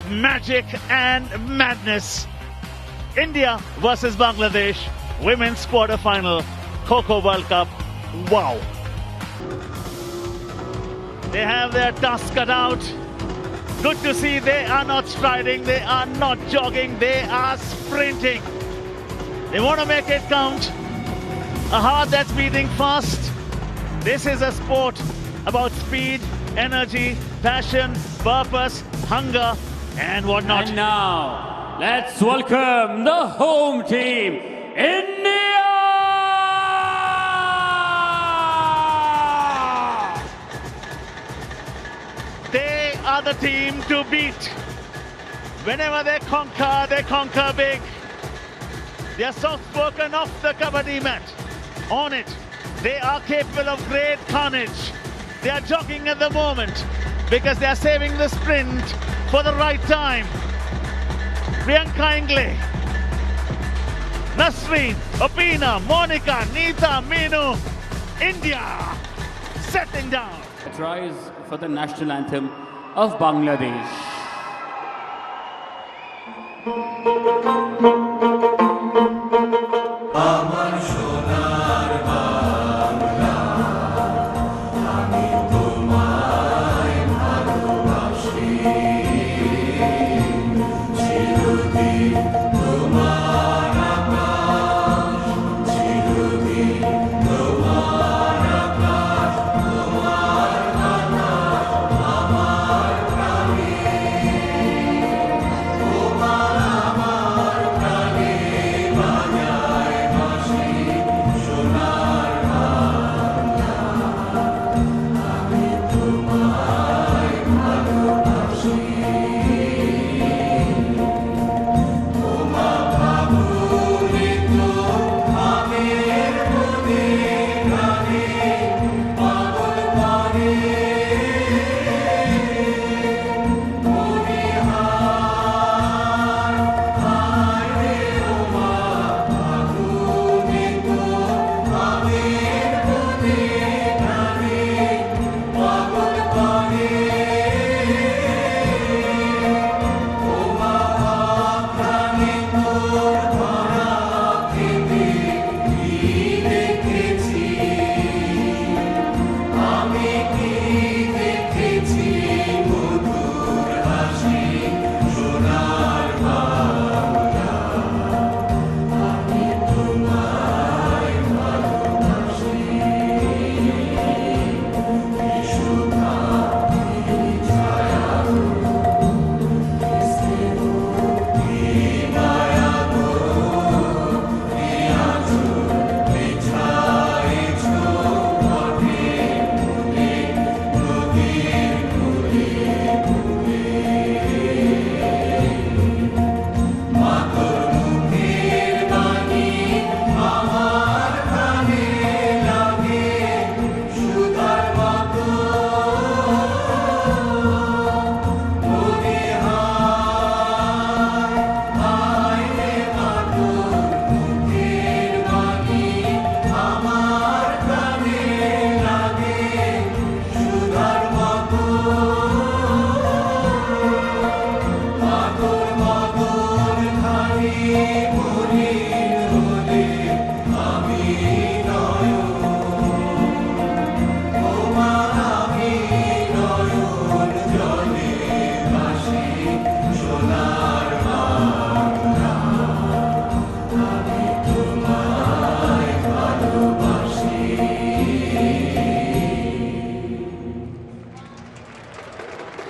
magic and madness. India versus Bangladesh, women's quarter-final, Kho World Cup. Wow. They have their task cut out. Good to see they are not striding, they are not jogging, they are sprinting. They want to make it count. A heart that's beating fast. This is a sport about speed, energy, passion, purpose, hunger, and whatnot. And now, let's welcome the home team, India! They are the team to beat. Whenever they conquer big. They are soft-spoken off the kabaddi mat. On it, they are capable of great carnage. They are jogging at the moment because they are saving the sprint for the right time. Priyanka Ingle, Nasreen, Opina, Monica, Neeta, Meenu, India settling down. Let's rise for the national anthem of Bangladesh.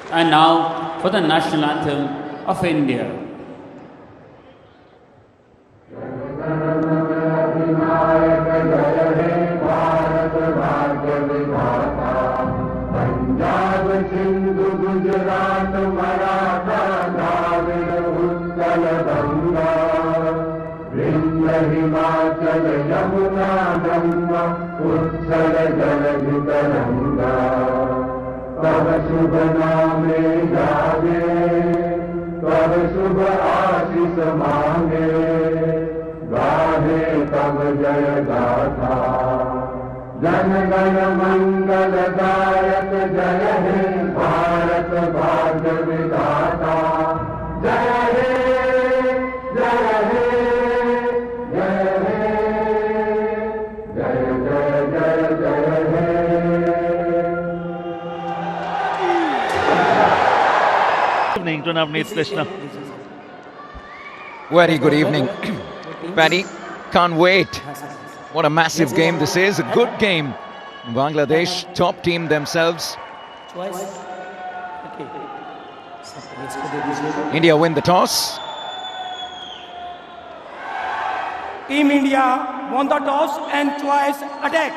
And now for the national anthem of India. Himachal Yamuna Ganga उत्सव जलधि तरंगा तब शुभ नामे जागे तब शुभ आशीष मांगे गाहे तब जय गाथा जन गण मंगल दायक जय हे भारत भाग्य विधाता। evening to Navneet Krishna. Very good evening, Paddy. Can't wait. What a massive game this is. A good game. Bangladesh, top team themselves. India win the toss. Team India won the toss and choice attack.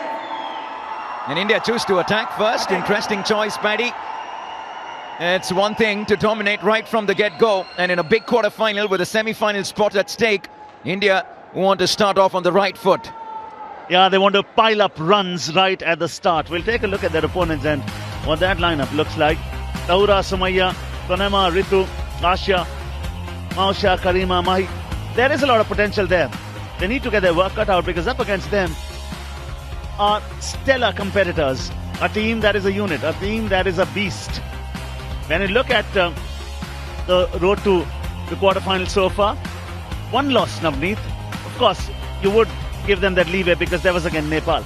And India choose to attack first. Interesting choice, Paddy. It's one thing to dominate right from the get-go, and in a big quarter-final with a semi-final spot at stake, India want to start off on the right foot. Yeah, they want to pile up runs right at the start. We'll take a look at their opponents and what that lineup looks like. Taura, Sumaya, Konema, Ritu, Asha, Mausha, Karima, Mahi. There is a lot of potential there. They need to get their work cut out because up against them are stellar competitors. A team that is a unit, a team that is a beast. When you look at the road to the quarterfinal so far, one loss, Navneet. Of course, you would give them that leeway because there was again Nepal.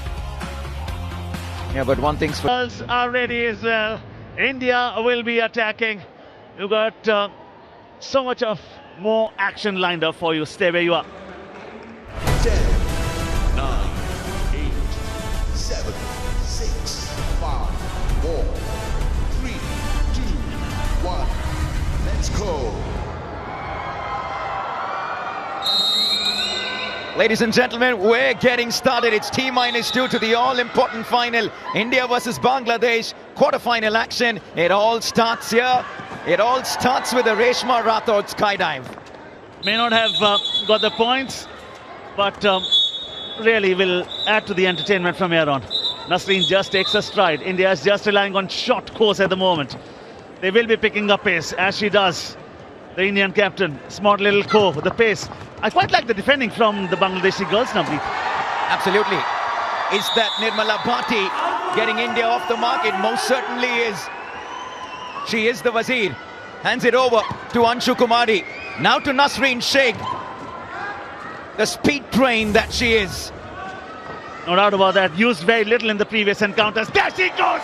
Yeah, but one thing's for... Girls are ready as well. India will be attacking. You got so much of more action lined up for you. Stay where you are. 10, 9, 8, 7, 6, 5, 4, 3, 2, 1. Let's go. Ladies and gentlemen, we're getting started. It's T-2 to the all-important final. India versus Bangladesh, quarter-final action. It all starts here. It all starts with the Reshma Rathod skydive. May not have got the points, but really will add to the entertainment from here on. Nasreen just takes a stride. India is just relying on short course at the moment. They will be picking up pace, as she does. The Indian captain, smart little co with the pace. I quite like the defending from the Bangladeshi girls, Navneet. Absolutely. Is that Nirmala Bhati getting India off the mark? It most certainly is. She is the Wazir. Hands it over to Anshu Kumari. Now to Nasreen Sheikh. The speed train that she is. No doubt about that. Used very little in the previous encounters. There she goes!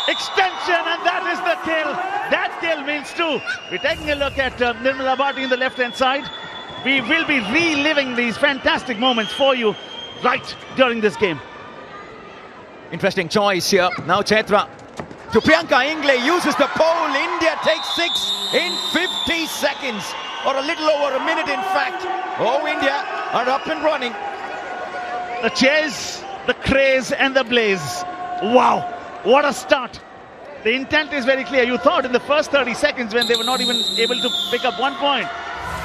Extension, and that is the kill. That kill means two. We're taking a look at Nirmala Bhati in the left-hand side. We will be reliving these fantastic moments for you right during this game. Interesting choice here. Now Chaitra to Priyanka Ingle, uses the pole. India takes 6 in 50 seconds, or a little over a minute in fact. Oh, India are up and running. The chase, the craze and the blaze. Wow, what a start. The intent is very clear. You thought in the first 30 seconds when they were not even able to pick up 1 point,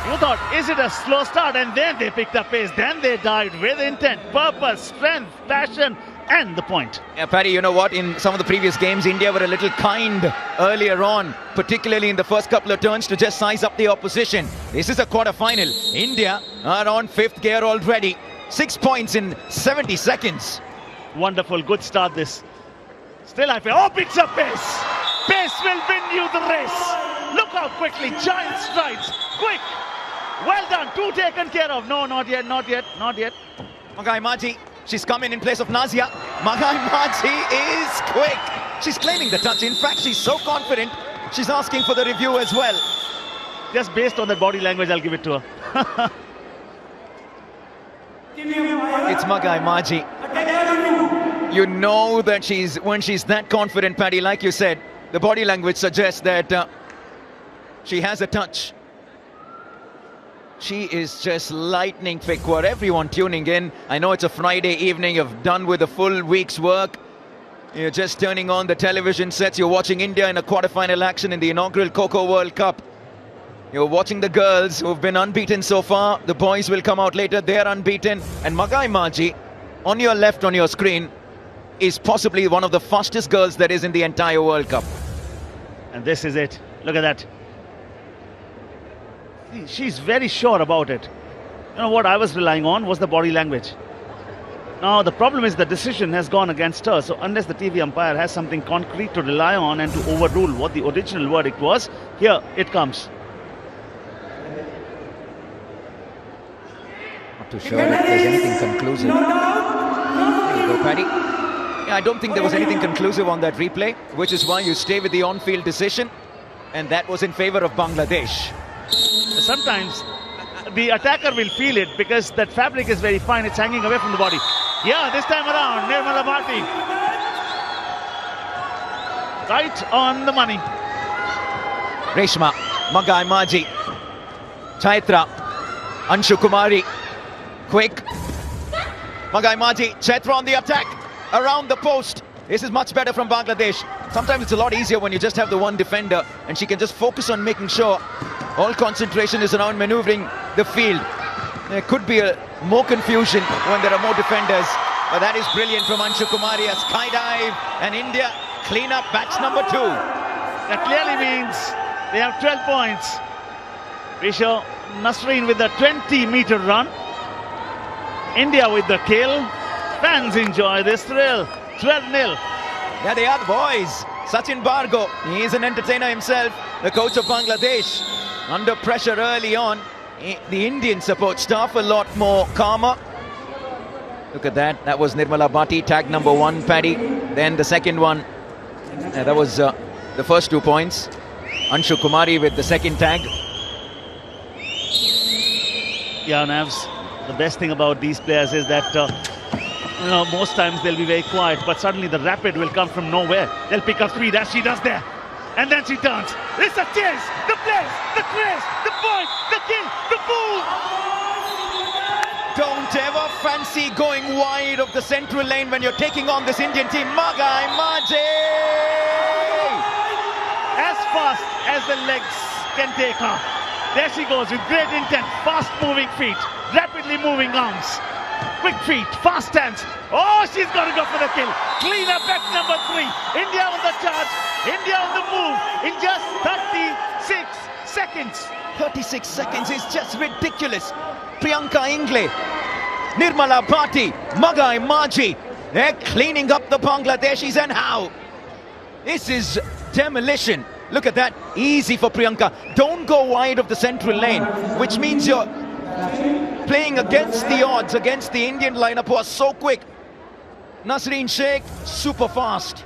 you thought, is it a slow start? And then they picked up pace. Then they dived with intent, purpose, strength, passion, and the point. Yeah, Paddy, you know what? In some of the previous games, India were a little kind earlier on, particularly in the first couple of turns to just size up the opposition. This is a quarter-final. India are on 5th gear already. 6 points in 70 seconds. Wonderful, good start this. Still I feel, oh, picks up pace. Pace will win you the race. Look how quickly, giant strides, quick. Well done, 2 taken care of. No, not yet, not yet, not yet. Magai Maji, she's come in place of Nazia. Magai Maji is quick. She's claiming the touch. In fact, she's so confident, she's asking for the review as well. Just based on the body language, I'll give it to her. It's Magai Maji. You know that when she's that confident, Paddy, like you said, the body language suggests that she has a touch. She is just lightning quick. For everyone tuning in, I know it's a Friday evening, you've done with a full week's work. You're just turning on the television sets. You're watching India in a quarter-final action in the inaugural Coco World Cup. You're watching the girls who've been unbeaten so far. The boys will come out later. They're unbeaten. And Magai Maji, on your left on your screen, is possibly one of the fastest girls that is in the entire World Cup. And this is it. Look at that. She's very sure about it. You know what I was relying on was the body language. Now the problem is the decision has gone against her. So unless the TV umpire has something concrete to rely on and to overrule what the original verdict was, here it comes. Not too sure if there's anything conclusive. There you go, Paddy. Yeah, I don't think there was anything conclusive on that replay, which is why you stay with the on-field decision. and that was in favor of Bangladesh. Sometimes the attacker will feel it because that fabric is very fine, it's hanging away from the body. Yeah, this time around, Nirmala Bhati. Right on the money. Reshma, Magai Maji, Chaitra, Anshu Kumari, quick. Magai Maji, Chaitra on the attack, around the post. This is much better from Bangladesh. Sometimes it's a lot easier when you just have the one defender and she can just focus on making sure all concentration is around maneuvering the field. There could be more confusion when there are more defenders, but that is brilliant from Anshu Kumari. A skydive, and India clean up batch number 2. That clearly means they have 12 points. We show Nasreen with the 20-meter run. India with the kill. Fans enjoy this thrill. 12-0. Yeah, they are the boys. Sachin Bargo, he is an entertainer himself, the coach of Bangladesh. Under pressure early on, the Indian support staff a lot more calmer. Look at that. That was Nirmala Bhati, tag number 1, Paddy. Then the second one, that was the first 2 points. Anshu Kumari with the second tag. Yeah, Navs, the best thing about these players is that most times they'll be very quiet, but suddenly the rapid will come from nowhere. They'll pick up speed as she does there. And then she turns. It's a chase, the place, the craze, the point, the kill, the boom! Don't ever fancy going wide of the central lane when you're taking on this Indian team. Magai Maji! As fast as the legs can take her. There she goes with great intent, fast moving feet, rapidly moving arms. Quick feet, fast hands. Oh, she's got to go for the kill. Clean up at number 3. India on the charge. India on the move in just 36 seconds. 36 seconds is just ridiculous. Priyanka Ingle, Nirmala Bhati, Magai Maji, they're cleaning up the Bangladeshis, and how? This is demolition. Look at that. Easy for Priyanka. Don't go wide of the central lane, which means you're playing against the odds, against the Indian lineup who are so quick. Nasreen Sheikh, super fast.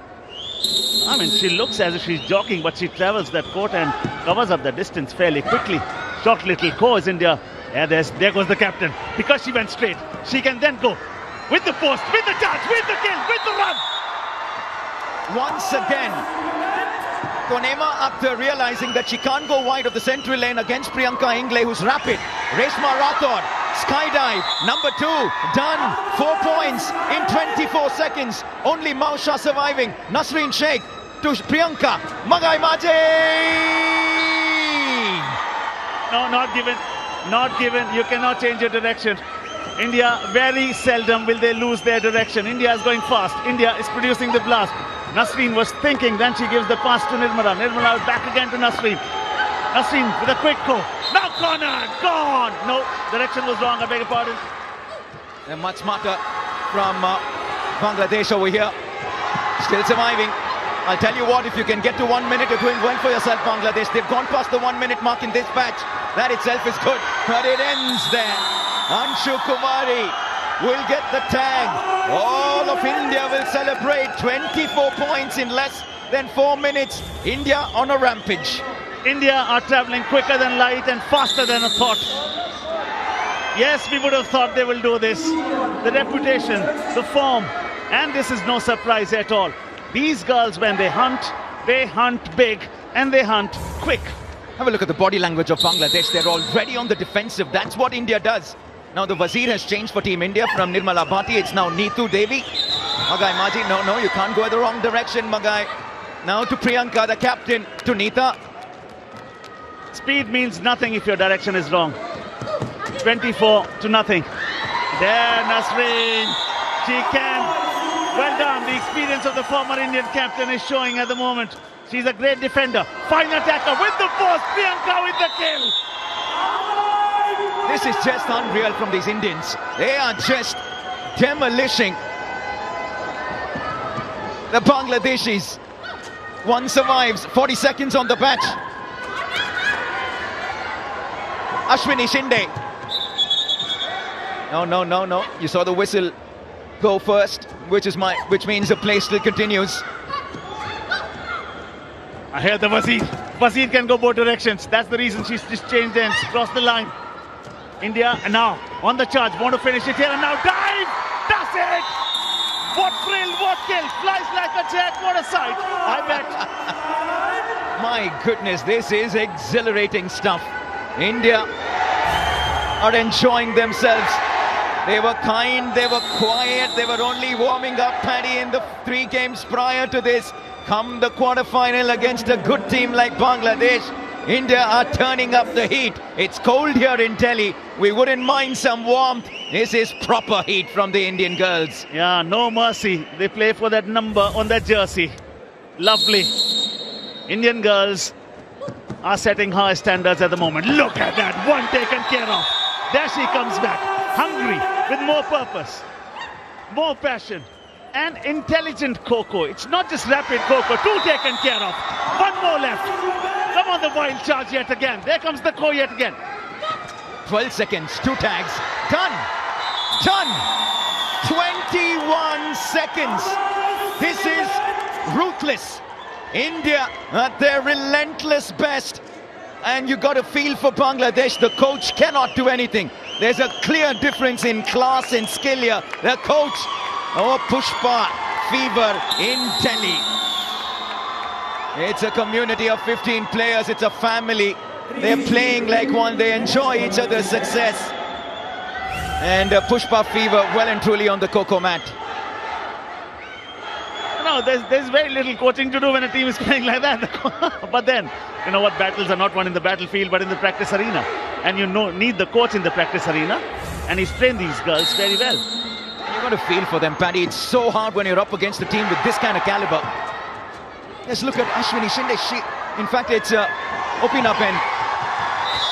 I mean, she looks as if she's jogging, but she travels that court and covers up the distance fairly quickly. Short little course, India. Yeah, there goes the captain. Because she went straight, she can then go with the post, with the charge, with the kill, with the run. Once again, Konema, after realizing that she can't go wide of the central lane against Priyanka Ingle, who's rapid. Reshma Rathod, skydive, number 2, done. 4 points in 24 seconds. Only Mausha surviving. Nasreen Sheikh to Priyanka. Magai Maji! No, not given. Not given. You cannot change your direction. India, very seldom will they lose their direction. India is going fast. India is producing the blast. Nasreen was thinking, then she gives the pass to Nirmala. Nirmala back again to Nasreen. Nasreen with a quick go. Now corner, gone! No, direction was wrong, I beg your pardon. They're much smarter from Bangladesh over here. Still surviving. I'll tell you what, if you can get to 1 minute, you're doing well for yourself, Bangladesh. They've gone past the 1 minute mark in this batch. That itself is good, but it ends there. Anshu Kumari will get the tag. All of India will celebrate. 24 points in less than 4 minutes. India on a rampage. India are travelling quicker than light and faster than a thought. Yes, we would have thought they will do this. The reputation, the form, and this is no surprise at all. These girls, when they hunt big and they hunt quick. Have a look at the body language of Bangladesh. They're already on the defensive. That's what India does. Now the Wazir has changed for Team India from Nirmala Bhati. It's now Neetu Devi. Magai Maji, no, you can't go in the wrong direction, Magai. Now to Priyanka, the captain, to Neeta. Speed means nothing if your direction is wrong. 24 to nothing. There, Nasreen. She can. Well done. The experience of the former Indian captain is showing at the moment. She's a great defender. Fine attacker with the post. Priyanka with the kill. This is just unreal from these Indians. They are just demolishing the Bangladeshis. One survives. 40 seconds on the batch. Ashwini Shinde. No. You saw the whistle go first, which means the play still continues. I hear the Wazir. Wazir can go both directions. That's the reason she's just changed ends. Cross the line. India now on the charge. Want to finish it here and now dive. Does it. What thrill, what kill. Flies like a jet. What a sight. I bet. My goodness, this is exhilarating stuff. India are enjoying themselves. They were kind, they were quiet, they were only warming up, Paddy, in the 3 games prior to this. Come the quarter-final against a good team like Bangladesh, India are turning up the heat. It's cold here in Delhi. We wouldn't mind some warmth. This is proper heat from the Indian girls. Yeah, no mercy. They play for that number on that jersey. Lovely. Indian girls are setting high standards at the moment. Look at that, one taken care of. There she comes back, hungry, with more purpose, more passion, and intelligent Coco. It's not just rapid Coco, 2 taken care of. 1 more left. Come on, the wild charge yet again. There comes the Co yet again. 12 seconds, 2 tags, done, done. 21 seconds. This is ruthless. India at their relentless best. And you got a feel for Bangladesh. The coach cannot do anything. There's a clear difference in class and skill here. The coach, Pushpa fever in Delhi. It's a community of 15 players. It's a family. They're playing like one. They enjoy each other's success. And Pushpa fever well and truly on the Coco mat. No, there's very little coaching to do when a team is playing like that. But then, you know what, battles are not won in the battlefield but in the practice arena. And you need the coach in the practice arena. And he's trained these girls very well. You've got to feel for them, Paddy. It's so hard when you're up against a team with this kind of caliber. Let's look at Ashwini Shinde. In fact, it's Opina Ben.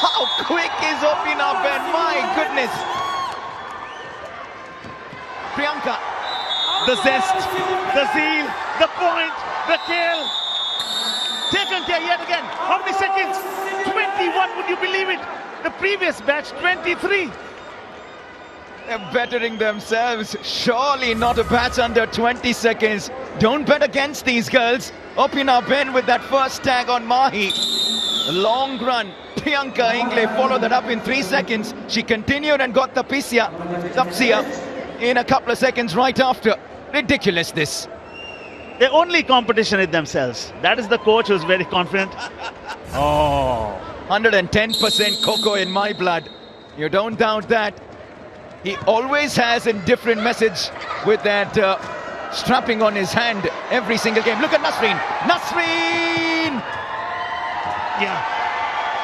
How quick is Opina Ben? My goodness. Priyanka. The zest, the zeal, the point, the kill. Taken care yet again. How many seconds? 21, would you believe it? The previous batch, 23. They're bettering themselves. Surely not a batch under 20 seconds. Don't bet against these girls. Opina Ben with that first tag on Mahi. Long run. Priyanka Ingle followed that up in 3 seconds. She continued and got the Tapsia in a couple of seconds right after. Ridiculous this. The only competition is themselves. That is the coach who's very confident. Oh, 110% Coco in my blood. You don't doubt that. He always has a different message with that strapping on his hand every single game. Look at Nasreen. Nasreen! Yeah.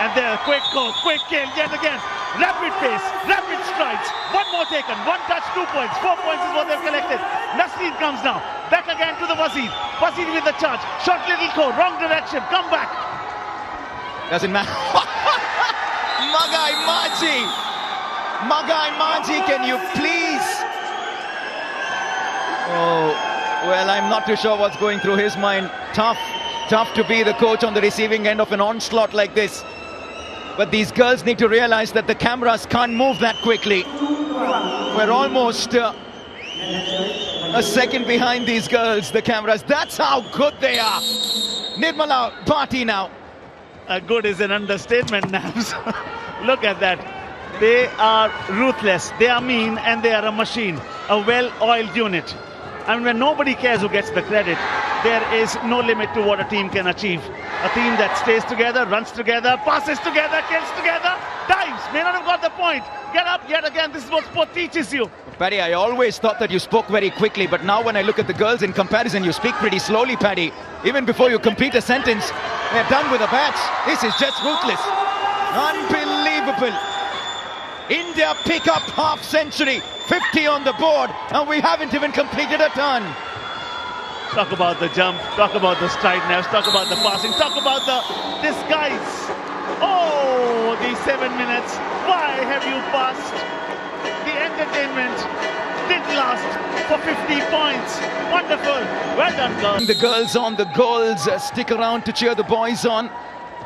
And there, quick goal, quick kill yet again. Rapid pace, rapid strides. 1 more taken, 1 touch, 2 points. 4 points is what they've collected. Nasreen comes now. Back again to the Wazir. Wazir with the charge. Short little go, wrong direction. Come back. Doesn't matter. Magai Maji. Magai Maji, can you please? Oh, well, I'm not too sure what's going through his mind. Tough to be the coach on the receiving end of an onslaught like this. But these girls need to realize that the cameras can't move that quickly. We're almost a second behind these girls, the cameras. That's how good they are. Nirmala Bhati now. Good is an understatement, Nabs. Look at that. They are ruthless, they are mean, and they are a machine. A well-oiled unit. I mean, when nobody cares who gets the credit, there is no limit to what a team can achieve. A team that stays together, runs together, passes together, kills together, dives. May not have got the point. Get up yet again. This is what sport teaches you. Paddy, I always thought that you spoke very quickly, but now when I look at the girls in comparison, you speak pretty slowly, Paddy. Even before you complete a sentence, they're done with a batch. This is just ruthless. Unbelievable. India pick up half century, 50 on the board, and we haven't even completed a turn. Talk about the jump, talk about the stride naps, talk about the passing, talk about the disguise. Oh, these 7 minutes. Why have you passed? The entertainment did last for 50 points. Wonderful. Well done, girls. The girls on the goals stick around to cheer the boys on.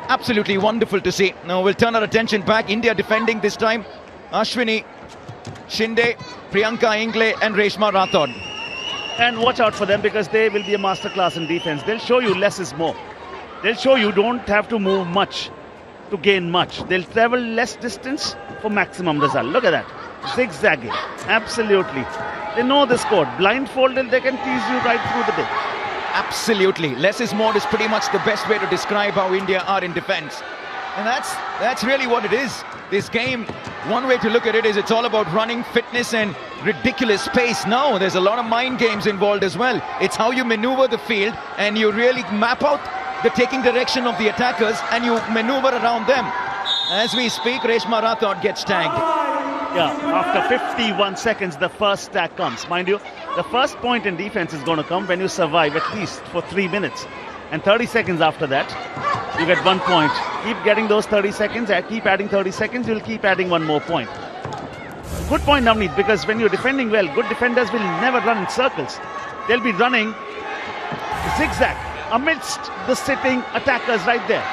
Absolutely wonderful to see. Now we'll turn our attention back. India defending this time. Ashwini Shinde, Priyanka Ingle and Reshma Rathod. And watch out for them because they will be a masterclass in defense. They'll show you less is more. They'll show you don't have to move much to gain much. They'll travel less distance for maximum result. Look at that. Zigzagging. Absolutely. They know this code. Blindfolded, they can tease you right through the day. Absolutely. Less is more is pretty much the best way to describe how India are in defense. And that's really what it is. This game, one way to look at it is it's all about running, fitness and ridiculous pace. No, there's a lot of mind games involved as well. It's how you maneuver the field and you really map out the taking direction of the attackers and you maneuver around them. As we speak, Reshma Rathod gets tagged. Yeah, after 51 seconds, the first tag comes. Mind you, the first point in defense is going to come when you survive at least for 3 minutes. And 30 seconds after that, you get 1 point. Keep getting those 30 seconds, keep adding 30 seconds, you'll keep adding 1 more point. Good point, Navneet, because when you're defending well, good defenders will never run in circles. They'll be running zigzag amidst the sitting attackers right there.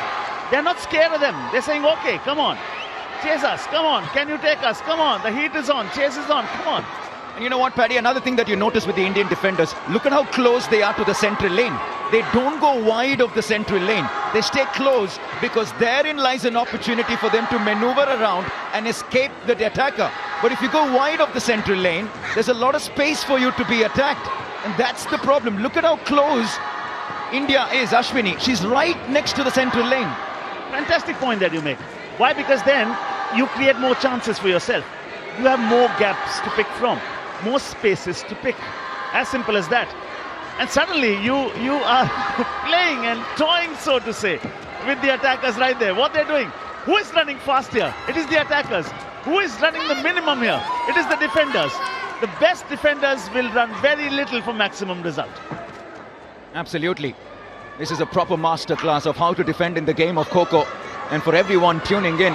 They're not scared of them. They're saying, okay, come on, chase us, come on, can you take us, come on, the heat is on, chase is on, come on. And you know what, Paddy, another thing that you notice with the Indian defenders, look at how close they are to the central lane. They don't go wide of the central lane. They stay close because therein lies an opportunity for them to maneuver around and escape the attacker. But if you go wide of the central lane, there's a lot of space for you to be attacked. And that's the problem. Look at how close India is. Ashwini, she's right next to the central lane. Fantastic point that you make. Why? Because then you create more chances for yourself. You have more gaps to pick from, more spaces to pick. As simple as that. And suddenly you are playing and toying, so to say, with the attackers right there. What they're doing? Who is running fast here? It is the attackers. Who is running the minimum here? It is the defenders. The best defenders will run very little for maximum result. Absolutely. This is a proper masterclass of how to defend in the game of Kho-Kho. And for everyone tuning in,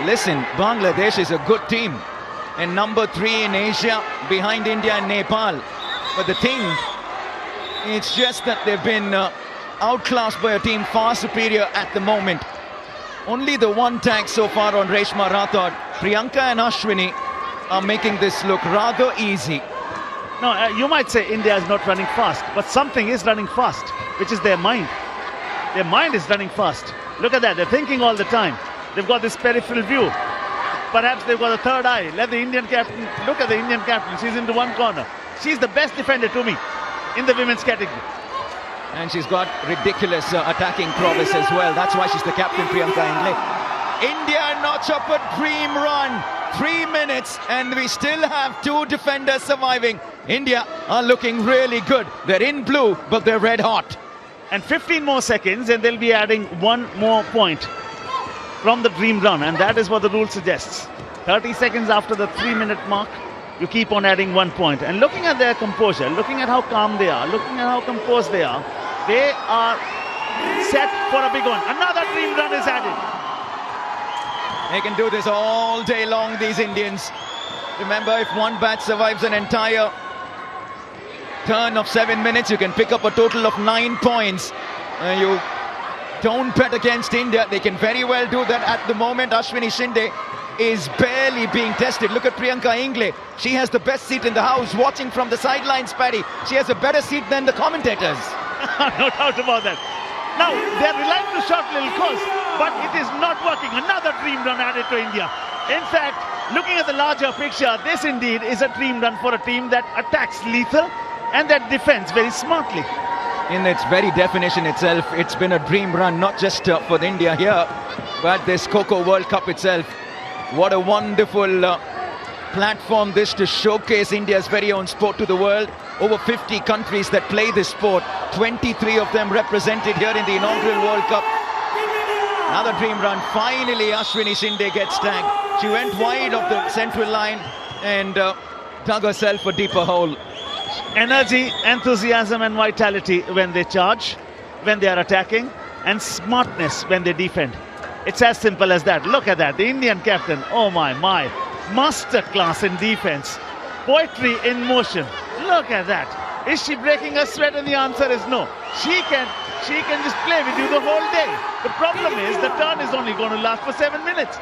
listen, Bangladesh is a good team. And number 3 in Asia, behind India and Nepal. But the thing, it's just that they've been outclassed by a team far superior at the moment. Only the 1 tag so far on Reshma Rathod. Priyanka and Ashwini are making this look rather easy. No, you might say India is not running fast, but something is running fast, which is their mind. Their mind is running fast. Look at that, they're thinking all the time. They've got this peripheral view. Perhaps they've got a third eye. Let the Indian captain, look at the Indian captain. She's into one corner. She's the best defender to me in the women's category. And she's got ridiculous attacking prowess as well. That's why she's the captain, Priyanka Ingle. India notch up a dream run. 3 minutes and we still have 2 defenders surviving. India are looking really good. They're in blue, but they're red hot. And 15 more seconds and they'll be adding 1 more point from the dream run, and that is what the rule suggests. 30 seconds after the 3-minute mark, you keep on adding 1 point. And looking at their composure, looking at how calm they are, looking at how composed they are set for a big one. Another dream run is added. They can do this all day long, these Indians. Remember, if one batch survives an entire turn of 7 minutes, you can pick up a total of 9 points. You don't bet against India. They can very well do that. At the moment, Ashwini Shinde is barely being tested. Look at Priyanka Ingle. She has the best seat in the house, watching from the sidelines, Paddy. She has a better seat than the commentators. No doubt about that. Now, they're relying on the short little course, but it is not working. Another dream run added to India. In fact, looking at the larger picture, this indeed is a dream run for a team that attacks lethal and that defends very smartly. In its very definition itself, it's been a dream run, not just for India here, but this Kho-Kho World Cup itself. What a wonderful platform this to showcase India's very own sport to the world. Over 50 countries that play this sport, 23 of them represented here in the inaugural World Cup. Another dream run. Finally, Ashwini Shinde gets tagged. She went wide of the central line and dug herself a deeper hole. Energy, enthusiasm and vitality when they charge, when they are attacking, and smartness when they defend. It's as simple as that. Look at that, the Indian captain, oh my, masterclass in defense. Poetry in motion. Look at that. Is she breaking a sweat? And the answer is no. She can just play with you the whole day. The problem is the turn is only going to last for 7 minutes.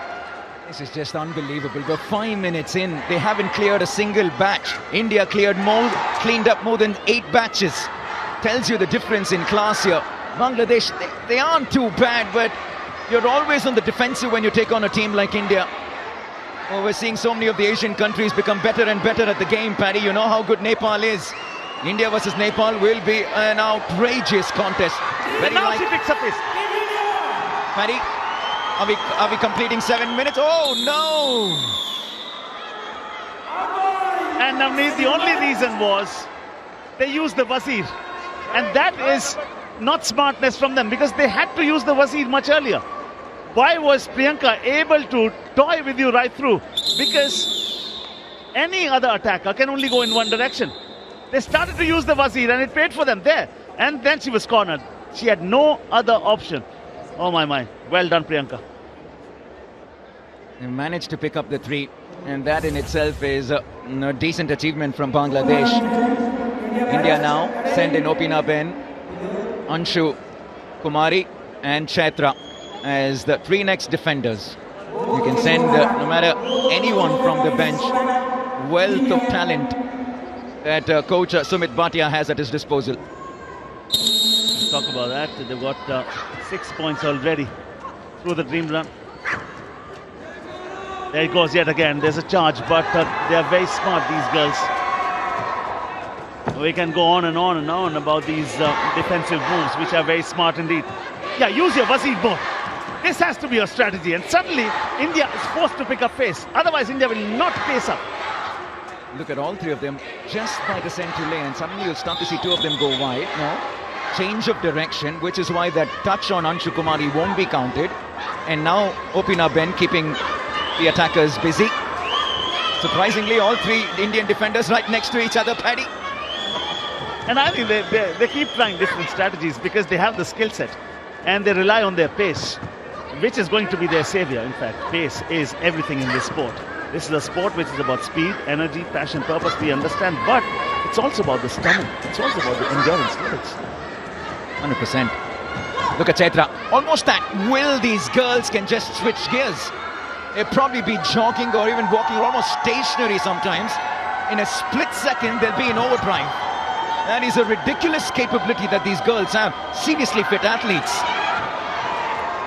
This is just unbelievable. We're 5 minutes in. They haven't cleared a single batch. India cleaned up more than 8 batches. Tells you the difference in class here. Bangladesh, they aren't too bad, but you're always on the defensive when you take on a team like India. Oh, we're seeing so many of the Asian countries become better and better at the game, Paddy. You know how good Nepal is. India versus Nepal will be an outrageous contest. Now she picks up this. Paddy, are we completing 7 minutes? Oh no! And Navneet, the only reason was they used the Wazir. And that is not smartness from them, because they had to use the Wazir much earlier. Why was Priyanka able to toy with you right through? Because any other attacker can only go in one direction. They started to use the Wazir and it paid for them there. And then she was cornered. She had no other option. Oh my. Well done, Priyanka. They managed to pick up the 3. And that in itself is a decent achievement from Bangladesh. India now send in Opina Ben, Anshu, Kumari and Chaitra as the 3 next defenders. You can send no matter anyone from the bench. Wealth of talent that coach Sumit Bhatia has at his disposal. Let's talk about that. They've got 6 points already through the dream run. There it goes yet again. There's a charge, but they are very smart, these girls. We can go on and on and on about these defensive moves, which are very smart indeed. Yeah, use your Wazir more. This has to be your strategy, and suddenly India is forced to pick up pace. Otherwise, India will not pace up. Look at all 3 of them just by the central lane. Suddenly you'll start to see 2 of them go wide. No, change of direction, which is why that touch on Anshu Kumari won't be counted. And now Opina Ben keeping the attackers busy. Surprisingly, all 3 Indian defenders right next to each other, Paddy. And I think they keep trying different strategies because they have the skill set and they rely on their pace, which is going to be their savior. In fact, pace is everything in this sport. This is a sport which is about speed, energy, passion, purpose, we understand, but it's also about the stamina. It's also about the endurance. 100%. Look at Chaitra. Almost at will, these girls can just switch gears. They'll probably be jogging or even walking, or almost stationary sometimes. In a split second, they'll be in overdrive. That is a ridiculous capability that these girls have. Seriously fit athletes.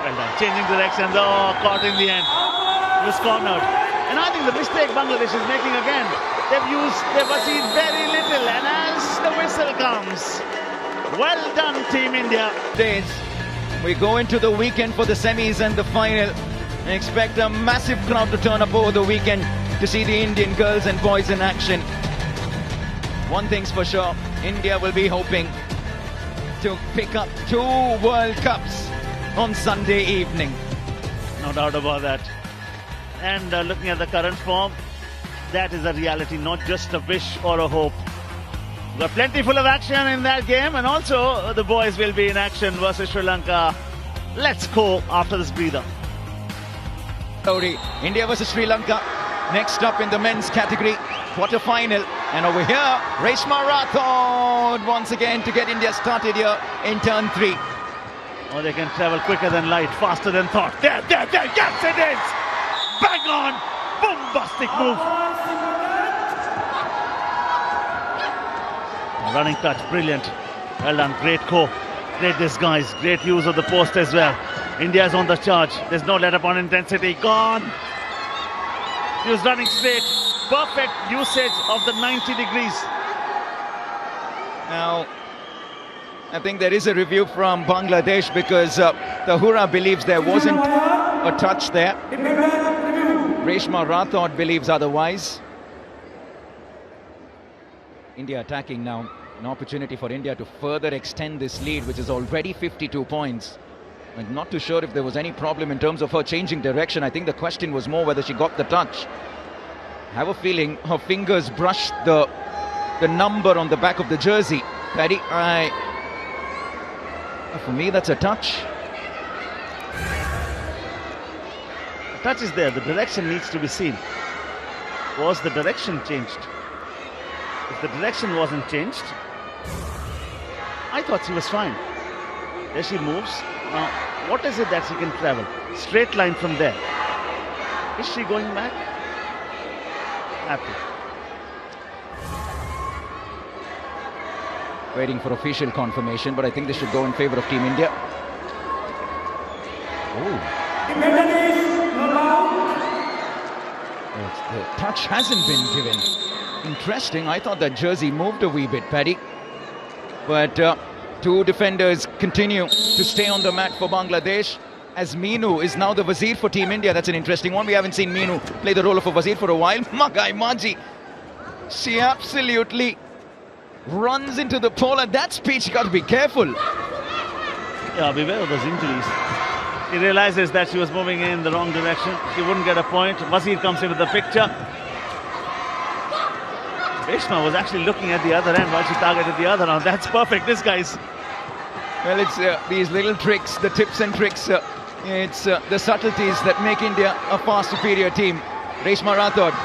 Well done. Changing directions. Oh, caught in the end. He was cornered. And I think the mistake Bangladesh is making again. They've used their Wazir very little. And as the whistle comes, well done, Team India. We go into the weekend for the semis and the final. Expect a massive crowd to turn up over the weekend to see the Indian girls and boys in action. One thing's for sure, India will be hoping to pick up 2 World Cups on Sunday evening. No doubt about that. And looking at the current form, that is a reality, not just a wish or a hope. We've got plenty full of action in that game, and also the boys will be in action versus Sri Lanka. Let's go after this breather. India versus Sri Lanka. Next up in the men's category, quarter-final. And over here, Reshma Rathod once again to get India started here in turn 3. Oh, they can travel quicker than light, faster than thought. There, yes it is! Bang on! Bombastic move! Running touch, brilliant. Well done, great core, great disguise, great use of the post as well. India's on the charge. There's no let up on intensity. Gone! He was running straight. Perfect usage of the 90 degrees. Now, I think there is a review from Bangladesh because Tahura believes there wasn't a touch there. Reshma Rathod believes otherwise. India attacking now. An opportunity for India to further extend this lead, which is already 52 points. I'm not too sure if there was any problem in terms of her changing direction. I think the question was more whether she got the touch. I have a feeling her fingers brushed the number on the back of the jersey. Paddy, for me, that's a touch. The touch is there. The direction needs to be seen. Was the direction changed? If the direction wasn't changed, I thought she was fine. There she moves. Now, what is it that she can travel? Straight line from there. Is she going back? Happy. Waiting for official confirmation, but I think this should go in favour of Team India. The touch hasn't been given. Interesting. I thought that jersey moved a wee bit, Paddy. But two defenders continue to stay on the mat for Bangladesh, as Meenu is now the Wazir for Team India. That's an interesting one. We haven't seen Meenu play the role of a Wazir for a while. Magai Maji, she absolutely runs into the pole at that speed. She got to be careful. Yeah, beware of those injuries. She realizes that she was moving in the wrong direction. She wouldn't get a point. Wazir comes into the picture. Reshma was actually looking at the other end while she targeted the other end. That's perfect, this guy's. Well, it's these little tricks, the tips and tricks. It's the subtleties that make India a far superior team. Reshma Rathod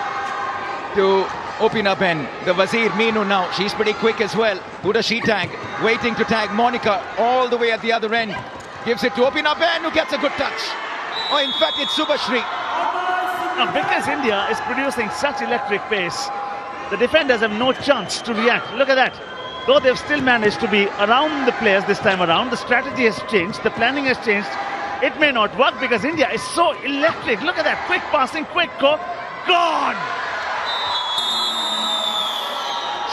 to open up end. The Wazir, Meenu now. She's pretty quick as well. Who does she tag? Waiting to tag Monica all the way at the other end. Gives it to open up end, who gets a good touch. Oh, in fact, it's Subhashri. Now, because India is producing such electric pace, the defenders have no chance to react. Look at that. Though they've still managed to be around the players this time around, the strategy has changed, the planning has changed. It may not work because India is so electric. Look at that, quick passing, quick go, gone!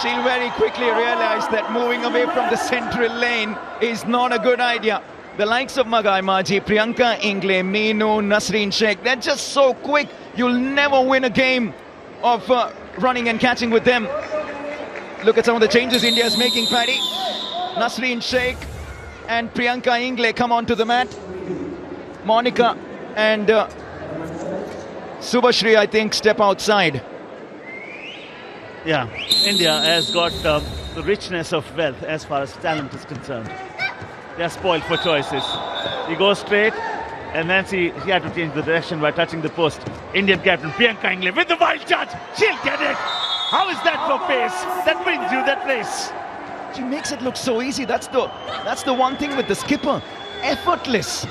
She'll very quickly realize that moving away from the central lane is not a good idea. The likes of Magai Maji, Priyanka Ingle, Meenu, Nasreen Sheikh, they're just so quick. You'll never win a game of running and catching with them. Look at some of the changes India's making, Paddy. Nasreen Sheikh and Priyanka Ingle come onto the mat. Monica and Subhashri, I think, step outside. Yeah, India has got the richness of wealth as far as talent is concerned. They are spoiled for choices. He goes straight, and then she had to change the direction by touching the post. Indian captain Priyanka Ingle with the wild charge. She'll get it. How is that for pace? That brings you that race. She makes it look so easy. That's the one thing with the skipper. Effortless.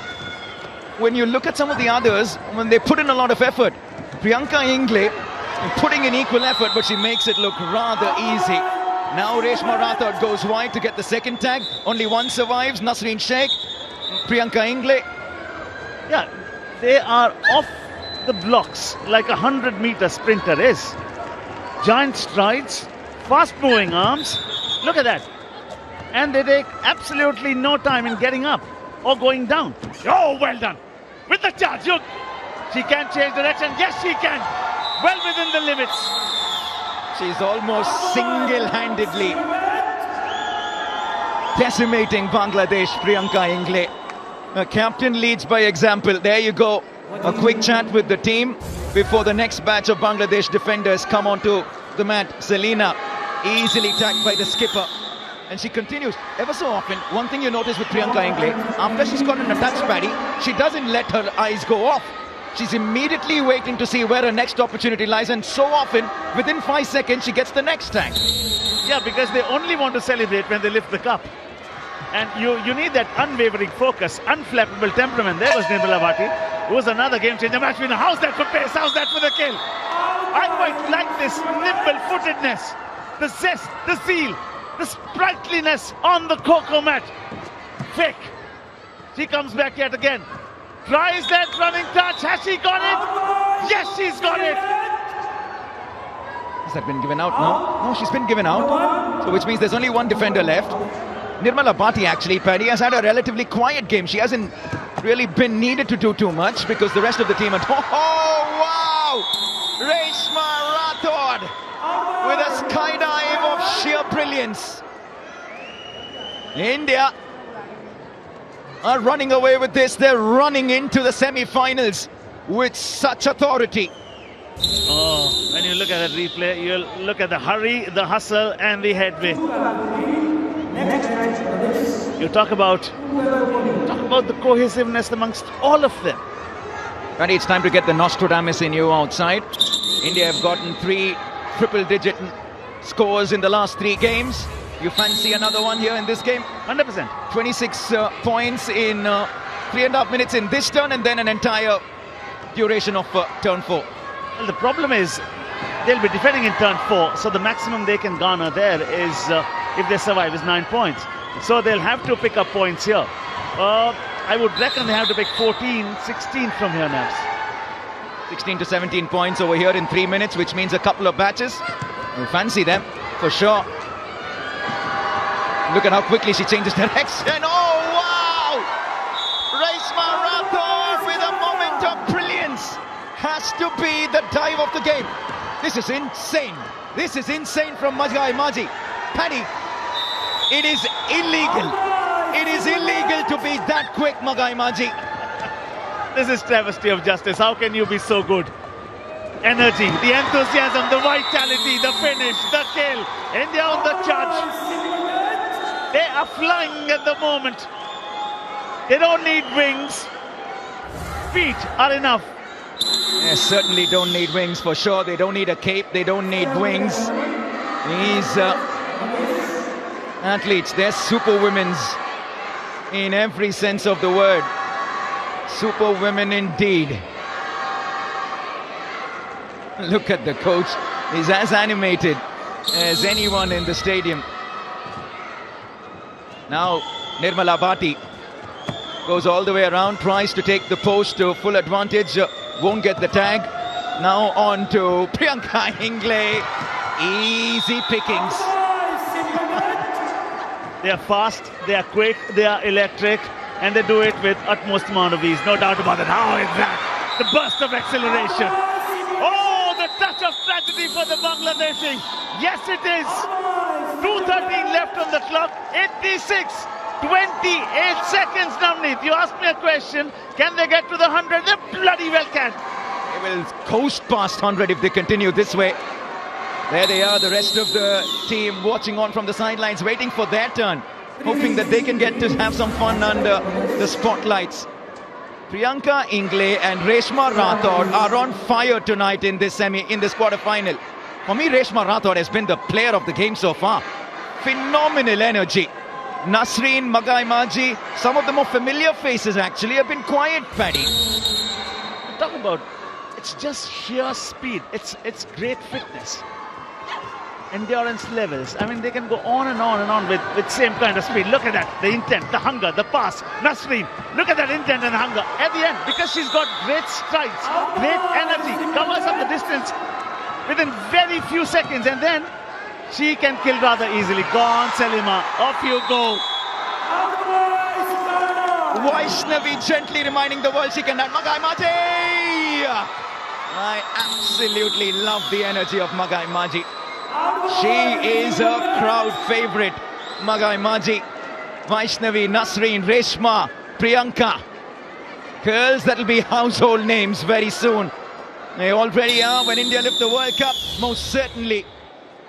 When you look at some of the others, when they put in a lot of effort, Priyanka Ingle putting in equal effort, but she makes it look rather easy. Now Reshma Rathod goes wide to get the second tag. Only one survives, Nasreen Sheikh, Priyanka Ingle. Yeah, they are off the blocks like a 100-meter sprinter is. Giant strides, fast-moving arms. Look at that. And they take absolutely no time in getting up or going down. Oh, well done. With the charge, look. She can change direction. Yes, she can. Well within the limits. She's almost single-handedly decimating Bangladesh, Priyanka Ingle. The captain leads by example. There you go. A quick chat with the team before the next batch of Bangladesh defenders come onto the mat. Selina easily tagged by the skipper. And she continues. Ever so often, one thing you notice with Priyanka Ingle, after she's got an attached Paddy, she doesn't let her eyes go off. She's immediately waiting to see where her next opportunity lies, and so often, within 5 seconds, she gets the next tag. Yeah, because they only want to celebrate when they lift the cup. And you need that unwavering focus, unflappable temperament. There was Nirmala Bhati, who was another game changer match winner. How's that for pace? How's that for the kill? I quite like this nimble-footedness, the zest, the zeal, the sprightliness on the cocoa mat. Fake. She comes back yet again. Tries that running touch. Has she got it? Yes, she's got it. Has that been given out? No, she's been given out. So which means there's only one defender left. Nirmala Bhati, actually, Paddy, has had a relatively quiet game. She hasn't really been needed to do too much because the rest of the team at home. Oh, wow! Reshma Rathod with a skydive of sheer brilliance. India are running away with this. They're running into the semi-finals with such authority. Oh, when you look at that replay, you'll look at the hurry, the hustle, and the headway. You talk about the cohesiveness amongst all of them. And it's time to get the Nostradamus in you outside. India have gotten 3 triple-digit scores in the last 3 games. You fancy another one here in this game? 100%. 26 points in 3.5 minutes in this turn, and then an entire duration of turn 4. Well, the problem is they'll be defending in turn 4, so the maximum they can garner there is if they survive is 9 points. So they'll have to pick up points here. I would reckon they have to pick 14, 16 from here, Nabs. 16 to 17 points over here in 3 minutes, which means a couple of batches. We fancy them, for sure. Look at how quickly she changes direction. Oh, wow! Reshma Rathod with a moment of brilliance. Has to be the dive of the game. This is insane. This is insane from Magai Maji. Paddy, it is illegal. It is illegal to be that quick, Magai Maji. This is travesty of justice. How can you be so good? Energy, the enthusiasm, the vitality, the finish, the kill. India on the charge. They are flying at the moment. They don't need wings. Feet are enough. They certainly don't need wings, for sure. They don't need a cape. They don't need wings. These athletes, they're superwomens in every sense of the word. Superwomen indeed. Look at the coach. He's as animated as anyone in the stadium. Now Nirmala Bhati goes all the way around, tries to take the post to full advantage, won't get the tag. Now on to Priyanka Ingle. Easy pickings. They are fast, they are quick, they are electric, and they do it with utmost amount of ease. No doubt about it. How is that? The burst of acceleration. Oh, the touch of tragedy for the Bangladeshi. Yes, it is. 2:13 left on the clock. 86. 28 seconds, Navneet. You asked me a question. Can they get to the 100? They bloody well can. They will coast past 100 if they continue this way. There they are, the rest of the team watching on from the sidelines, waiting for their turn, hoping that they can get to have some fun under the spotlights. Priyanka Ingle and Reshma Rathod are on fire tonight in this quarter-final. For me, Reshma Rathod has been the player of the game so far. Phenomenal energy. Nasreen, Magai Maji, some of the more familiar faces actually have been quiet, Paddy. Talk about, it's just sheer speed. It's great fitness. Endurance levels. I mean, they can go on and on and on with same kind of speed. Look at that, the intent, the hunger, the pass. Nasreen, look at that intent and hunger. At the end, because she's got great strides, great energy, covers up the distance within very few seconds, and then she can kill rather easily. Go on, Selima, off you go. Vaishnavi gently reminding the world she can have Magai Maji. I absolutely love the energy of Magai Maji. She is a crowd favourite. Magai Maji, Vaishnavi, Nasreen, Reshma, Priyanka. Girls that will be household names very soon. They already are. When India lift the World Cup, most certainly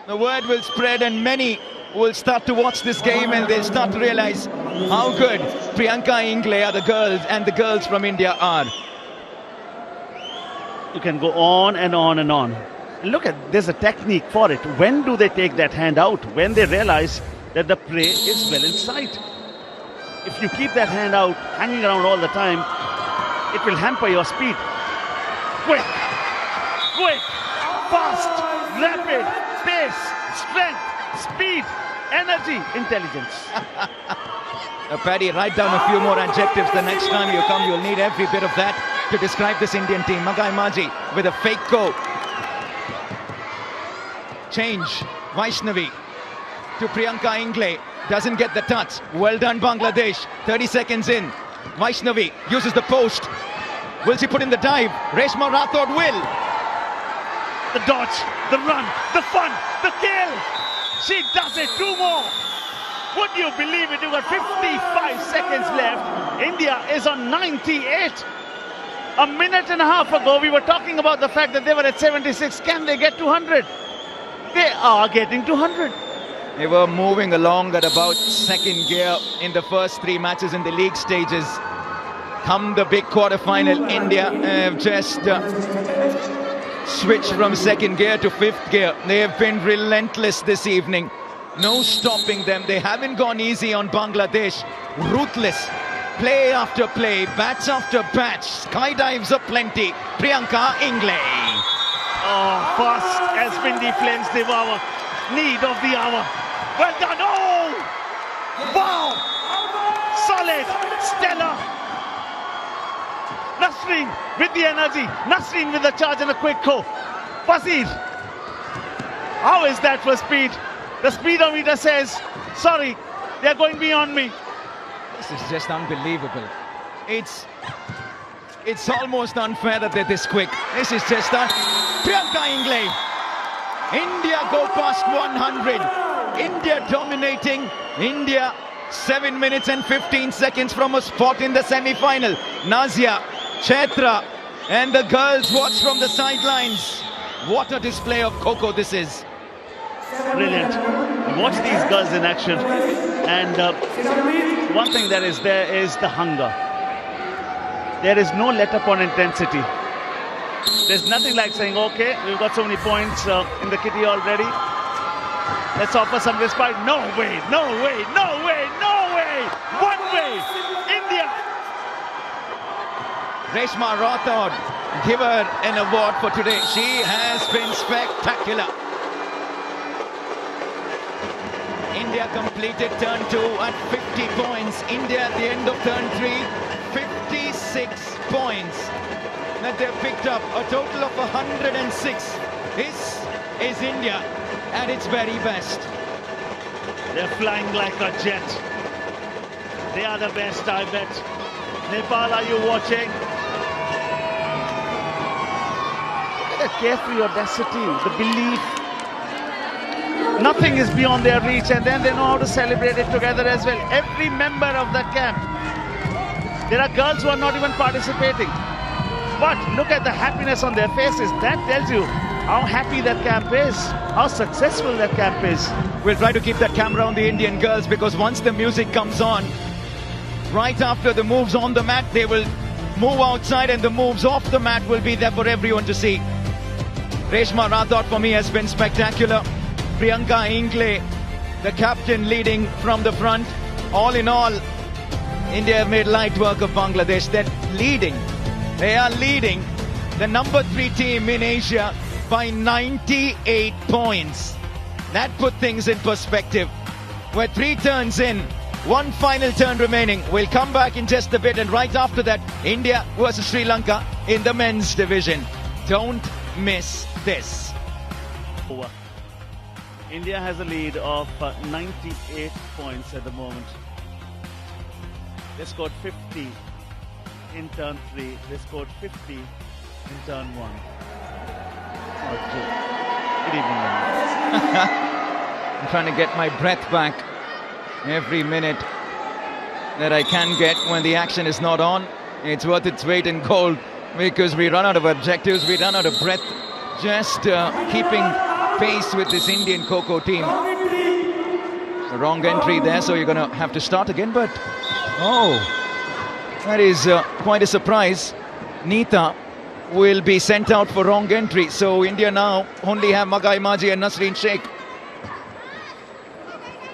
the word will spread and many will start to watch this game and they'll start to realise how good Priyanka Ingle are, the girls from India are. You can go on and on and on. Look at, there's a technique for it. When do they take that hand out? When they realize that the prey is well in sight. If you keep that hand out, hanging around all the time, it will hamper your speed. Quick, fast, rapid, pace, strength, speed, energy, intelligence. Paddy, write down a few more adjectives the next time you come. You'll need every bit of that to describe this Indian team. Magai Maji with a fake go. Change, Vaishnavi to Priyanka Ingle, doesn't get the touch. Well done, Bangladesh. 30 seconds in. Vaishnavi uses the post. Will she put in the dive? Reshma Rathod will. The dodge, the run, the fun, the kill. She does it. 2 more. Would you believe it? You've got 55 seconds left. India is on 98. A minute and a half ago, we were talking about the fact that they were at 76. Can they get to 100? They are getting to 100. They were moving along at about second gear in the first 3 matches in the league stages. Come the big quarter-final, India have just switched from second gear to 5th gear. They have been relentless this evening. No stopping them. They haven't gone easy on Bangladesh. Ruthless. Play after play, bats after bats, skydives aplenty. Priyanka Ingle. Oh, fast as windy flames devour. Need of the hour. Well done. Oh! Wow! Solid. Stellar. Nasreen with the energy. Nasreen with the charge and a quick go. Wazir. How is that for speed? The speedometer says, sorry, they're going beyond me. This is just unbelievable. It's almost unfair that they're this quick. This is just Priyanka Ingle. India go past 100. India dominating. India 7 minutes and 15 seconds from a spot in the semi-final. Nazia, Chaitra and the girls watch from the sidelines. What a display of Coco this is. Brilliant. Watch these girls in action. And one thing that is there is the hunger. There is no let-up on intensity. There's nothing like saying, okay, we've got so many points in the kitty already. Let's offer some respite. No way, no way, no way, no way. One way. India. Reshma Rathod, give her an award for today. She has been spectacular. India completed turn 2 at 50 points. India at the end of turn 3, 56 points that they've picked up. A total of 106. This is India at its very best. They're flying like a jet. They are the best, I bet. Nepal, are you watching? Look at the carefree audacity, the belief. Nothing is beyond their reach, and then they know how to celebrate it together as well. Every member of that camp. There are girls who are not even participating. But look at the happiness on their faces. That tells you how happy that camp is, how successful that camp is. We'll try to keep that camera on the Indian girls, because once the music comes on, right after the moves on the mat, they will move outside, and the moves off the mat will be there for everyone to see. Reshma Rathod for me has been spectacular. Priyanka Ingle, the captain, leading from the front. All in all, India have made light work of Bangladesh. They're leading. They are leading the number 3 team in Asia by 98 points. That put things in perspective. We're 3 turns in, 1 final turn remaining. We'll come back in just a bit, and right after that, India versus Sri Lanka in the men's division. Don't miss this. Over. India has a lead of 98 points at the moment. They scored 50 in turn 3. They scored 50 in turn 1. Good evening. I'm trying to get my breath back every minute that I can get when the action is not on. It's worth its weight in gold, because we run out of objectives, we run out of breath, just keeping pace with this Indian Coco team. The wrong entry there, so you're going to have to start again. But that is quite a surprise. Neeta will be sent out for wrong entry, so India now only have Magai Maji and Nasreen Sheikh.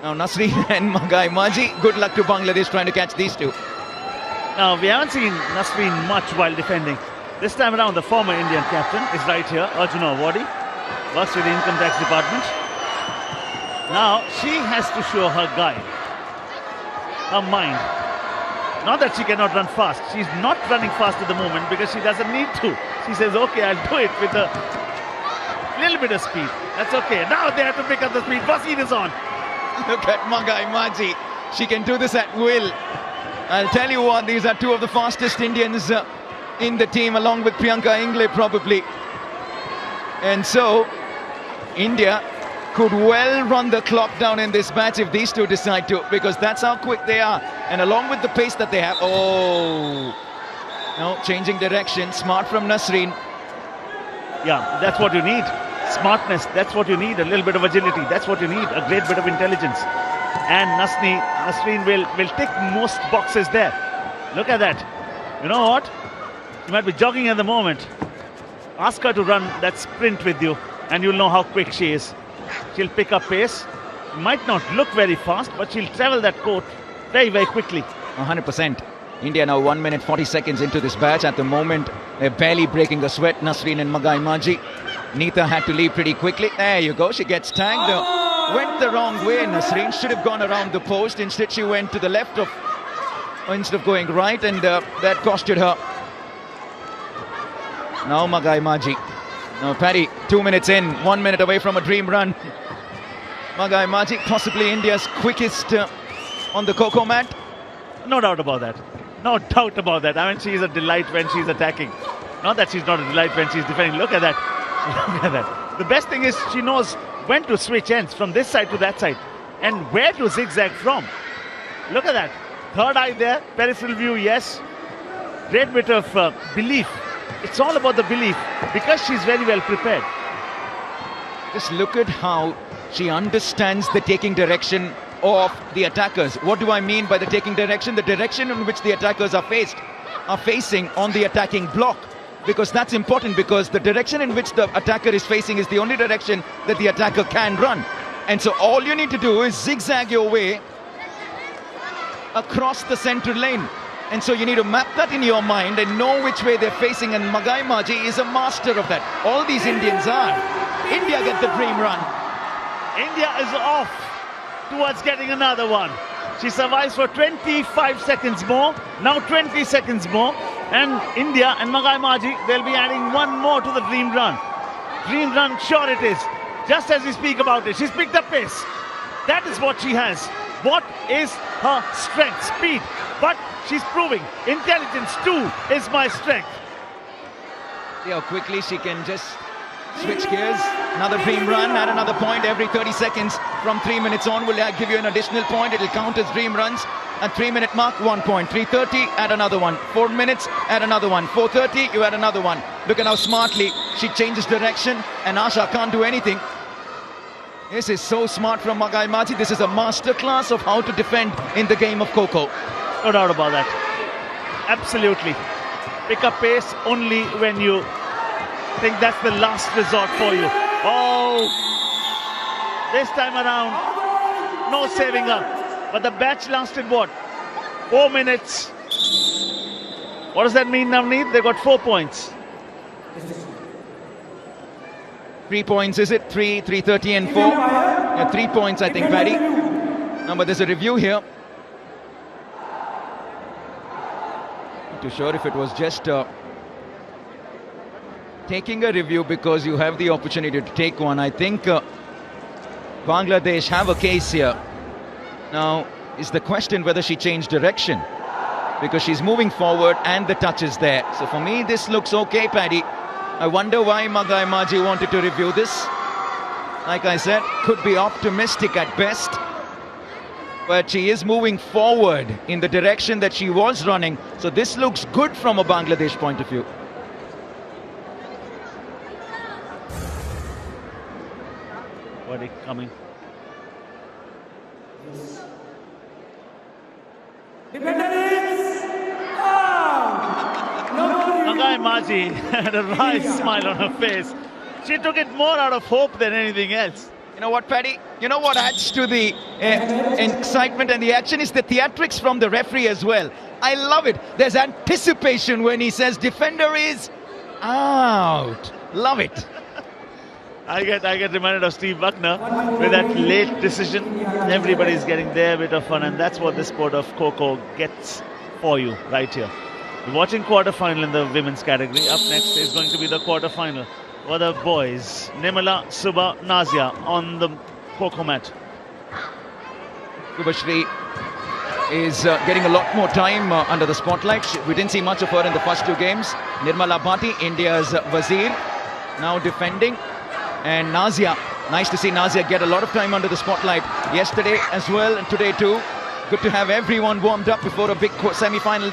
Now Nasreen and Magai Maji, good luck to Bangladesh trying to catch these two. Now, we haven't seen Nasreen much while defending. This time around, the former Indian captain is right here, Arjuna Awadi, works with the Income Tax Department. Now, she has to show her guide, her mind. Not that she cannot run fast. She's not running fast at the moment because she doesn't need to. She says, okay, I'll do it with a little bit of speed. That's okay. Now they have to pick up the speed. Wazir is on. Look at Magai Maji. She can do this at will. I'll tell you what, these are 2 of the fastest Indians in the team, along with Priyanka Ingle probably. And so, India could well run the clock down in this match if these 2 decide to, because that's how quick they are. And along with the pace that they have, no, changing direction, smart from Nasreen. Yeah, that's what you need. Smartness, that's what you need. A little bit of agility, that's what you need. A great bit of intelligence. And Nasreen will tick most boxes there. Look at that. You know what? You might be jogging at the moment. Ask her to run that sprint with you, and you'll know how quick she is. She'll pick up pace. Might not look very fast, but she'll travel that court very, very quickly. 100%. India now 1 minute 40 seconds into this batch. At the moment, they're barely breaking a sweat, Nasreen and Magai Maji. Neeta had to leave pretty quickly. There you go. She gets tagged. went the wrong way. Nasreen should have gone around the post. Instead, she went to the left instead of going right, and that costed her. Now Magai Maji. Now Paddy, 2 minutes in, 1 minute away from a dream run. Magai Maji, possibly India's quickest on the coco mat. No doubt about that. No doubt about that. I mean, she's a delight when she's attacking. Not that she's not a delight when she's defending. Look at that. Look at that. The best thing is she knows when to switch ends from this side to that side and where to zigzag from. Look at that. Third eye there. Peripheral view, yes. Great bit of belief. It's all about the belief because she's very well prepared. Just look at how she understands the taking direction of the attackers. What do I mean by the taking direction? The direction in which the attackers are facing on the attacking block. Because that's important, because the direction in which the attacker is facing is the only direction that the attacker can run. And so all you need to do is zigzag your way across the central lane. And so you need to map that in your mind and know which way they're facing, and Magai Maji is a master of that. All these Indians are. India get the dream run. India is off towards getting another one. She survives for 25 seconds more, now 20 seconds more, and India and Magai Maji, they'll be adding one more to the dream run. Dream run, sure it is. Just as we speak about it, she's picked up pace. That is what she has. What is her strength? Speed. But she's proving intelligence too is my strength. See how quickly she can just switch gears. Another dream run, add another point every 30 seconds from 3 minutes on. Will give you an additional point. It'll count as dream runs. At 3 minute mark, 1 point. 3:30, add another one. 4 minutes, add another one. 4:30, you add another one. Look at how smartly she changes direction, and Asha can't do anything. This is so smart from Magai Maji. This is a masterclass of how to defend in the game of Coco. No doubt about that. Absolutely. Pick up pace only when you think that's the last resort for you. Oh, this time around, no saving up. But the batch lasted what? 4 minutes. What does that mean, Navneet? They got 4 points. 3 points, is it? 3, 3:30 and 4. Yeah, 3 points, I think, Paddy. No, but there's a review here. Not too sure if it was just taking a review because you have the opportunity to take one. I think Bangladesh have a case here. Now, is the question whether she changed direction, because she's moving forward and the touch is there. So for me, this looks okay, Paddy. I wonder why Magai Maji wanted to review this. Like I said, could be optimistic at best. But she is moving forward in the direction that she was running. So this looks good from a Bangladesh point of view. Verdict coming. Magai Maji had a wry smile on her face. She took it more out of hope than anything else. You know what, Paddy? You know what adds to the excitement and the action is the theatrics from the referee as well. I love it. There's anticipation when he says defender is out. Love it. I get reminded of Steve Buckner with that late decision. Everybody's getting their bit of fun, and that's what the sport of Coco gets for you right here. We're watching quarter-final in the women's category. Up next is going to be the quarter-final for the boys. Nimala, Subha, Nazia on the Coco mat. Subhashri is getting a lot more time under the spotlight. We didn't see much of her in the first 2 games. Nirmala Bhati, India's Wazir, now defending. And Nazia, nice to see Nazia get a lot of time under the spotlight yesterday as well, and today too. Good to have everyone warmed up before a big semi-final.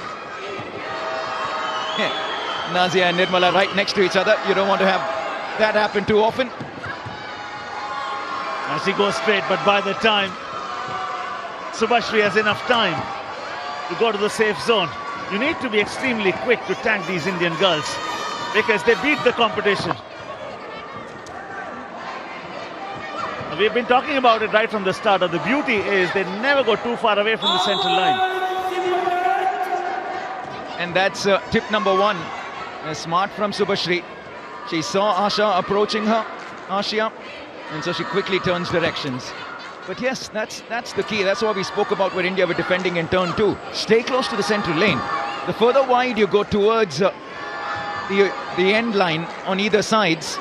Yeah. Nazia and Nirmala right next to each other. You don't want to have that happen too often. And she goes straight, but by the time Subhashri has enough time to go to the safe zone, you need to be extremely quick to tag these Indian girls because they beat the competition. We've been talking about it right from the start. The beauty is they never go too far away from the central line. And that's tip number 1. Smart from Subhashri. She saw Asha approaching her, Ashia, and so she quickly turns directions. But yes, that's the key. That's what we spoke about when India were defending in turn 2. Stay close to the central lane. The further wide you go towards the end line on either sides,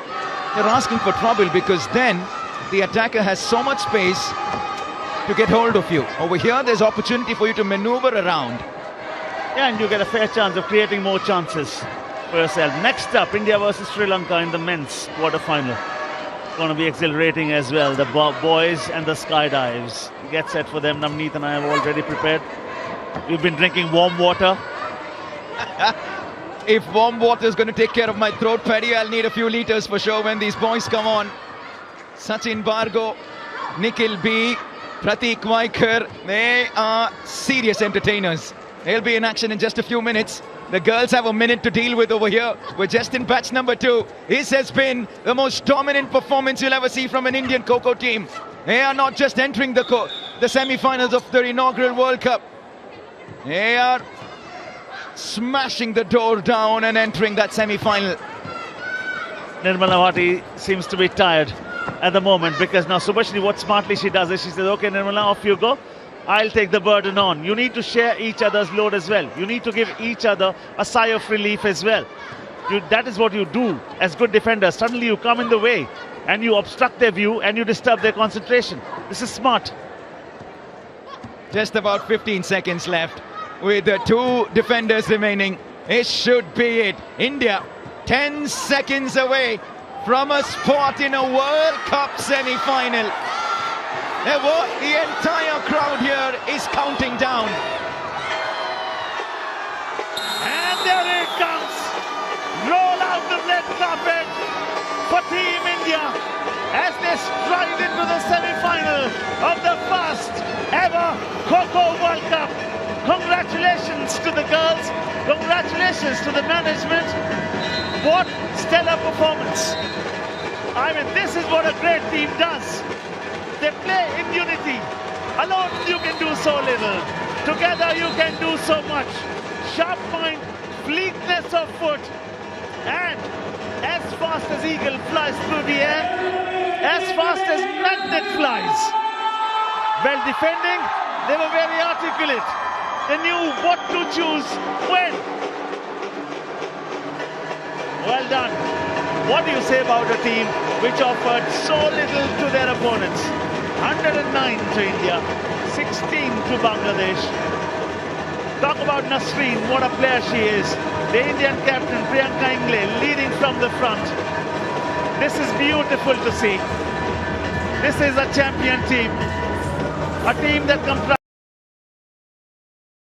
you're asking for trouble, because then the attacker has so much space to get hold of you. Over here, there's opportunity for you to maneuver around. Yeah, and you get a fair chance of creating more chances for yourself. Next up, India versus Sri Lanka in the men's quarter-final. Going to be exhilarating as well. The boys and the skydives. Get set for them. Navneet and I have already prepared. We've been drinking warm water. If warm water is going to take care of my throat, Paddy, I'll need a few liters for sure when these boys come on. Sachin Bargo, Nikhil B, Pratik Vaikar, they are serious entertainers. They'll be in action in just a few minutes. The girls have a minute to deal with over here. We're just in batch number 2. This has been the most dominant performance you'll ever see from an Indian Kho team. They are not just entering the semi-finals of the inaugural World Cup. They are smashing the door down and entering that semi-final. Nirmala Bhatti seems to be tired at the moment, because now Subhashini, what smartly she does is she says, okay Nirmala, off you go. I'll take the burden on. You need to share each other's load as well. You need to give each other a sigh of relief as well. That is what you do as good defenders. Suddenly you come in the way and you obstruct their view and you disturb their concentration. This is smart. Just about 15 seconds left with the 2 defenders remaining. It should be it. India 10 seconds away from a spot in a World Cup semi-final. The entire crowd here is counting down. And there it comes. Roll out the red carpet for Team India as they stride into the semi-final of the first ever Kho World Cup. Congratulations to the girls. Congratulations to the management. What stellar performance. I mean, this is what a great team does. They play in unity. Alone you can do so little. Together you can do so much. Sharp mind, fleetness of foot, and as fast as eagle flies through the air, as fast as magnet flies. Well defending, they were very articulate. They knew what to choose when. Well done. What do you say about a team which offered so little to their opponents? 109 to India, 16 to Bangladesh. Talk about Nasreen, what a player she is. The Indian captain, Priyanka Ingle, leading from the front. This is beautiful to see. This is a champion team. A team that comprises